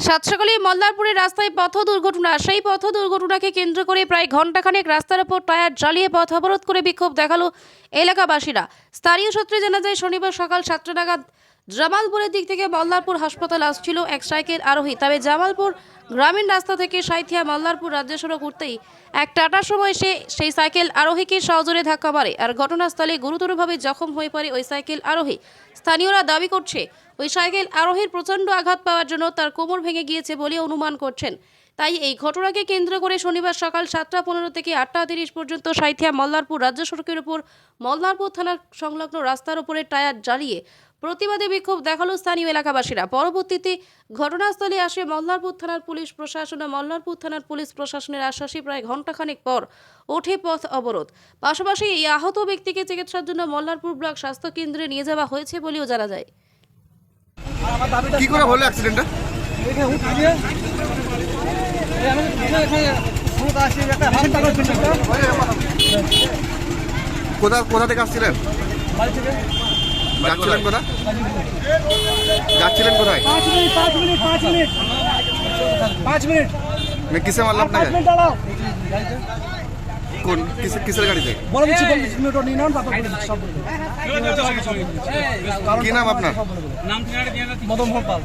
সাতসকালে মল্লারপুরের রাস্তায় পথ দুর্ঘটনা। সেই পথ দুর্ঘটনাকে কেন্দ্র করে প্রায় ঘণ্টাখানেক রাস্তার ওপর টায়ার জ্বালিয়ে পথ অবরোধ করে বিক্ষোভ দেখালো এলাকাবাসীরা। স্থানীয় সূত্রে জানা যায়, শনিবার সকাল 7টা নাগাদ জামালপুরের দিক থেকে মল্লারপুর হাসপাতাল আসছিল এক সাইকেল আরোহী। তবে জামালপুর গ্রামীণ রাস্তা থেকে সাঁইথিয়া মল্লারপুর রাজ্য সড়ক উঠতেই এক টাটার সময় সেই সাইকেল আরোহীকে সজোরে ধাক্কা মারে আর ঘটনাস্থলে গুরুতরভাবে জখম হয়ে পড়ে ওই সাইকেল আরোহী। স্থানীয়রা দাবি করছে, ওই সাইকেল আরোহীর প্রচণ্ড আঘাত পাওয়ার জন্য তার কোমর ভেঙে গিয়েছে বলে অনুমান করছেন। তাই এই ঘটনাকে কেন্দ্র করে শনিবার সকাল 7টা 15 থেকে 8টা 30 পর্যন্ত সাঁইথিয়া মল্লারপুর রাজ্য সড়কের উপর মল্লারপুর থানার সংলগ্ন রাস্তার উপরে টায়ার জ্বালিয়ে প্রতিবাদী বিক্ষোভ দেখালো স্থানীয় এলাকাবাসীরা। পরবর্তীতে ঘটনাস্থলে আসে মল্লারপুর থানার পুলিশ প্রশাসন ও মল্লারপুর থানার পুলিশ প্রশাসনের আশ্বাসে প্রায় ঘণ্টাখানেক পর ওঠে পথ অবরোধ। পাশাপাশি এই আহত ব্যক্তিকে চিকিৎসার জন্য মল্লারপুর ব্লক স্বাস্থ্য কেন্দ্রে নিয়ে যাওয়া হয়েছে বলেও জানা যায়। কি করে হলো অ্যাক্সিডেন্টটা? কোথা থেকে আসছিলেন? যাচ্ছিলেন কোথায়? যাচ্ছিলেন কোথায়? 5 মিনিট কিসে মারলাম আপনাকে? কোন কিসের গাড়িতে? কি নাম আপনার? মদন মোহন পাল।